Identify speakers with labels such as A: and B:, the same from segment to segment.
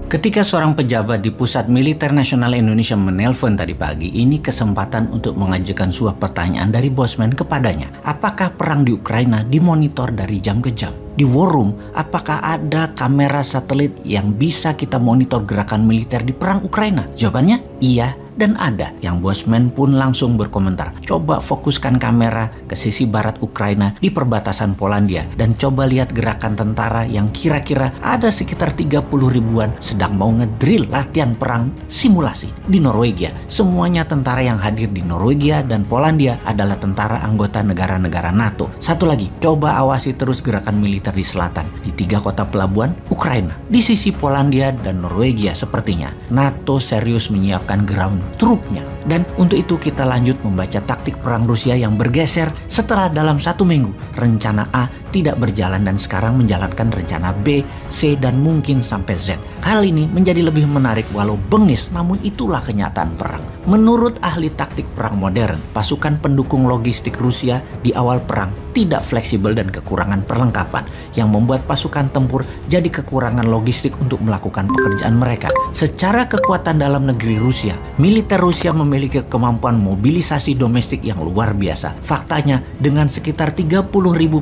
A: Ketika seorang pejabat di Pusat Militer Nasional Indonesia menelpon tadi pagi, ini kesempatan untuk mengajukan sebuah pertanyaan dari Bosman kepadanya. Apakah perang di Ukraina dimonitor dari jam ke jam? Di War Room, apakah ada kamera satelit yang bisa kita monitor gerakan militer di perang Ukraina? Jawabannya iya dan ada. Yang Bosman pun langsung berkomentar. Coba fokuskan kamera ke sisi barat Ukraina di perbatasan Polandia dan coba lihat gerakan tentara yang kira-kira ada sekitar 30 ribuan sedang mau ngedrill latihan perang simulasi di Norwegia. Semuanya tentara yang hadir di Norwegia dan Polandia adalah tentara anggota negara-negara NATO. Satu lagi, coba awasi terus gerakan militer di selatan di 3 kota pelabuhan Ukraina. Di sisi Polandia dan Norwegia sepertinya NATO serius menyiapkan ground trupnya. Dan untuk itu kita lanjut membaca taktik perang Rusia yang bergeser setelah dalam 1 minggu rencana A tidak berjalan dan sekarang menjalankan rencana B, C, dan mungkin sampai Z. Hal ini menjadi lebih menarik walau bengis, namun itulah kenyataan perang. Menurut ahli taktik perang modern, pasukan pendukung logistik Rusia di awal perang tidak fleksibel dan kekurangan perlengkapan yang membuat pasukan tempur jadi kekurangan logistik untuk melakukan pekerjaan mereka. Secara kekuatan dalam negeri Rusia, militer Rusia memiliki kemampuan mobilisasi domestik yang luar biasa. Faktanya, dengan sekitar 30.000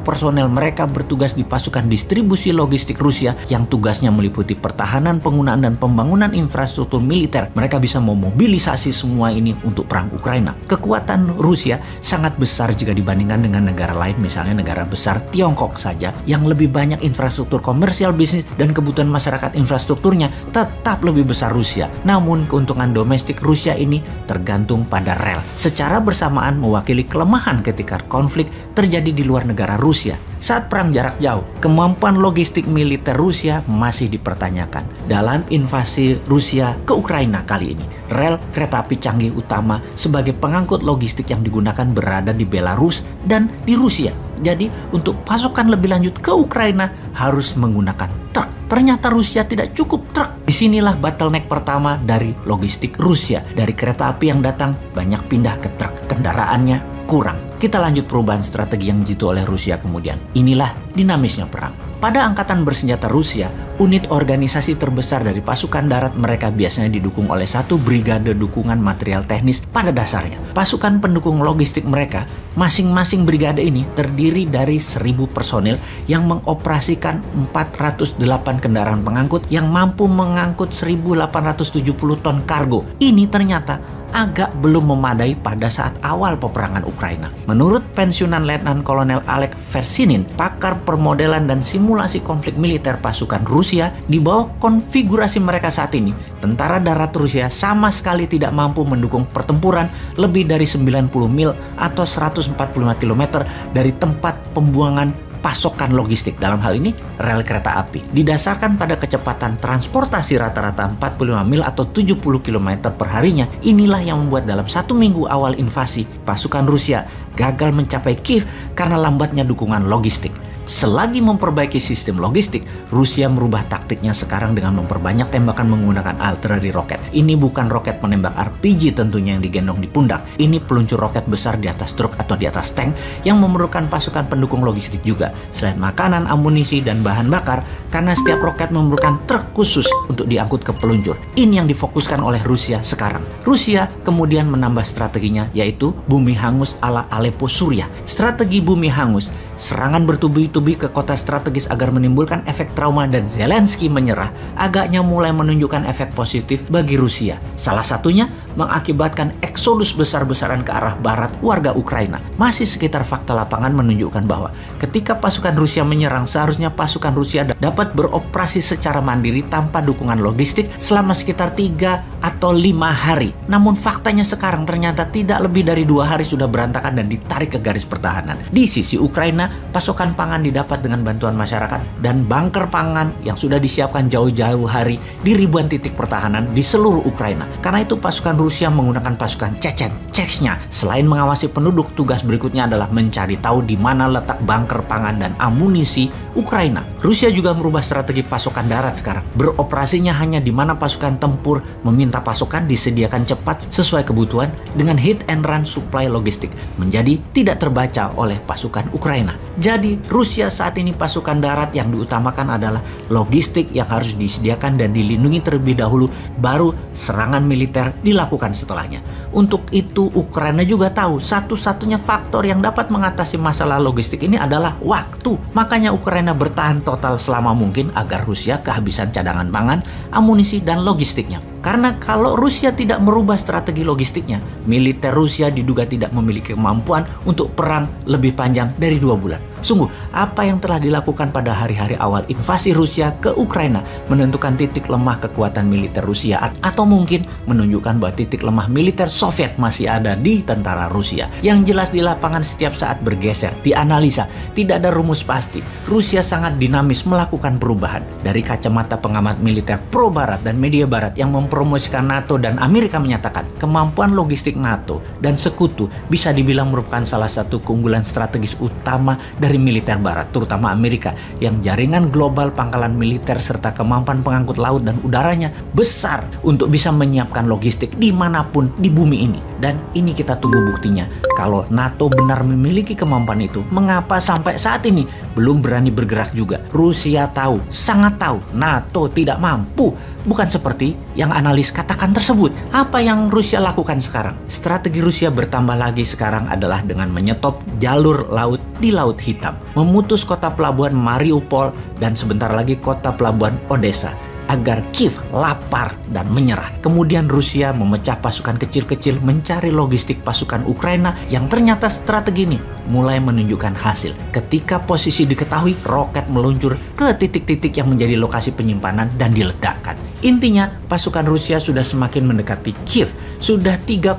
A: personel mereka bertugas di pasukan distribusi logistik Rusia yang tugasnya meliputi pertahanan, penggunaan, dan pembangunan infrastruktur militer. Mereka bisa memobilisasi semua ini untuk perang Ukraina. Kekuatan Rusia sangat besar jika dibandingkan dengan negara lain, misalnya negara besar Tiongkok saja yang lebih banyak infrastruktur komersial, bisnis, dan kebutuhan masyarakat infrastrukturnya tetap lebih besar Rusia. Namun keuntungan domestik Rusia ini tergantung pada rel. Secara bersamaan mewakili kelemahan ketika konflik terjadi di luar negara Rusia. Saat perang jarak jauh, kemampuan logistik militer Rusia masih dipertanyakan. Dalam invasi Rusia ke Ukraina kali ini, rel kereta api canggih utama sebagai pengangkut logistik yang digunakan berada di Belarus dan di Rusia. Jadi untuk pasokan lebih lanjut ke Ukraina harus menggunakan truk. Ternyata Rusia tidak cukup truk. Disinilah bottleneck pertama dari logistik Rusia. Dari kereta api yang datang banyak pindah ke truk. Kendaraannya kurang. Kita lanjut perubahan strategi yang jitu oleh Rusia kemudian. Inilah dinamisnya perang. Pada angkatan bersenjata Rusia, unit organisasi terbesar dari pasukan darat mereka biasanya didukung oleh 1 brigade dukungan material teknis pada dasarnya. Pasukan pendukung logistik mereka, masing-masing brigade ini terdiri dari 1.000 personil yang mengoperasikan 408 kendaraan pengangkut yang mampu mengangkut 1.870 ton kargo. Ini ternyata agak belum memadai pada saat awal peperangan Ukraina. Menurut pensiunan Letnan Kolonel Alek Versinin, pakar permodelan dan simulasi konflik militer pasukan Rusia, di bawah konfigurasi mereka saat ini, tentara darat Rusia sama sekali tidak mampu mendukung pertempuran lebih dari 90 mil atau 145 km dari tempat pembuangan pasokan logistik, dalam hal ini rel kereta api. Didasarkan pada kecepatan transportasi rata-rata 45 mil atau 70 km per harinya, inilah yang membuat dalam 1 minggu awal invasi, pasukan Rusia gagal mencapai Kiev karena lambatnya dukungan logistik. Selagi memperbaiki sistem logistik, Rusia merubah taktiknya sekarang dengan memperbanyak tembakan menggunakan artileri roket. Ini bukan roket penembak RPG tentunya yang digendong di pundak. Ini peluncur roket besar di atas truk atau di atas tank yang memerlukan pasukan pendukung logistik juga. Selain makanan, amunisi, dan bahan bakar, karena setiap roket memerlukan truk khusus untuk diangkut ke peluncur. Ini yang difokuskan oleh Rusia sekarang. Rusia kemudian menambah strateginya, yaitu bumi hangus ala Aleppo, Suriah. Strategi bumi hangus, serangan bertubi-tubi ke kota strategis agar menimbulkan efek trauma dan Zelensky menyerah, agaknya mulai menunjukkan efek positif bagi Rusia. Salah satunya mengakibatkan eksodus besar-besaran ke arah barat warga Ukraina. Masih sekitar fakta lapangan menunjukkan bahwa ketika pasukan Rusia menyerang, seharusnya pasukan Rusia dapat beroperasi secara mandiri tanpa dukungan logistik selama sekitar 3 atau 5 hari. Namun faktanya sekarang ternyata tidak lebih dari 2 hari sudah berantakan dan ditarik ke garis pertahanan. Di sisi Ukraina, mana pasokan pangan didapat dengan bantuan masyarakat dan bunker pangan yang sudah disiapkan jauh-jauh hari di ribuan titik pertahanan di seluruh Ukraina. Karena itu pasukan Rusia menggunakan pasukan Chechnya. Selain mengawasi penduduk, tugas berikutnya adalah mencari tahu di mana letak bunker pangan dan amunisi Ukraina. Rusia juga merubah strategi pasokan darat sekarang. Beroperasinya hanya di mana pasukan tempur meminta pasokan disediakan cepat sesuai kebutuhan dengan hit and run supply logistik menjadi tidak terbaca oleh pasukan Ukraina. Jadi Rusia saat ini pasukan darat yang diutamakan adalah logistik yang harus disediakan dan dilindungi terlebih dahulu, baru serangan militer dilakukan setelahnya. Untuk itu Ukraina juga tahu satu-satunya faktor yang dapat mengatasi masalah logistik ini adalah waktu. Makanya Ukraina bertahan total selama mungkin agar Rusia kehabisan cadangan pangan, amunisi, dan logistiknya. Karena kalau Rusia tidak merubah strategi logistiknya, militer Rusia diduga tidak memiliki kemampuan untuk perang lebih panjang dari 2 bulan. Sungguh, apa yang telah dilakukan pada hari-hari awal invasi Rusia ke Ukraina menentukan titik lemah kekuatan militer Rusia, atau mungkin menunjukkan bahwa titik lemah militer Soviet masih ada di tentara Rusia. Yang jelas di lapangan setiap saat bergeser, dianalisa, tidak ada rumus pasti. Rusia sangat dinamis melakukan perubahan. Dari kacamata pengamat militer pro Barat dan media Barat yang mempromosikan NATO dan Amerika menyatakan kemampuan logistik NATO dan sekutu bisa dibilang merupakan salah satu keunggulan strategis utama dari militer Barat, terutama Amerika, yang jaringan global pangkalan militer serta kemampuan pengangkut laut dan udaranya besar untuk bisa menyiapkan logistik dimanapun di bumi ini. Dan ini kita tunggu buktinya. Kalau NATO benar memiliki kemampuan itu, mengapa sampai saat ini belum berani bergerak juga? Rusia tahu, sangat tahu, NATO tidak mampu. Bukan seperti yang analis katakan tersebut. Apa yang Rusia lakukan sekarang? Strategi Rusia bertambah lagi sekarang adalah dengan menyetop jalur laut di Laut Hitam, memutus kota pelabuhan Mariupol dan sebentar lagi kota pelabuhan Odessa agar Kiev lapar dan menyerah. Kemudian Rusia memecah pasukan kecil-kecil mencari logistik pasukan Ukraina yang ternyata strategi ini mulai menunjukkan hasil. Ketika posisi diketahui, roket meluncur ke titik-titik yang menjadi lokasi penyimpanan dan diledakkan. Intinya, pasukan Rusia sudah semakin mendekati Kiev. Sudah 3,4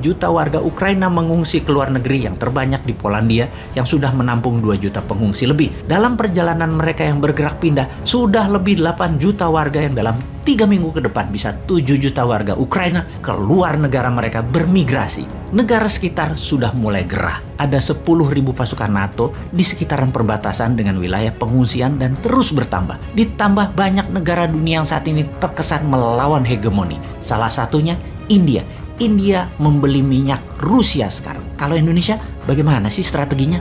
A: juta warga Ukraina mengungsi ke luar negeri, yang terbanyak di Polandia yang sudah menampung 2 juta pengungsi lebih. Dalam perjalanan mereka yang bergerak pindah, sudah lebih 8 juta warga yang dalam 3 minggu ke depan bisa 7 juta warga Ukraina keluar negara mereka bermigrasi. Negara sekitar sudah mulai gerah. Ada 10.000 pasukan NATO di sekitaran perbatasan dengan wilayah pengungsian dan terus bertambah. Ditambah banyak negara dunia yang saat ini terkesan melawan hegemoni. Salah satunya India. India membeli minyak Rusia sekarang. Kalau Indonesia, bagaimana sih strateginya?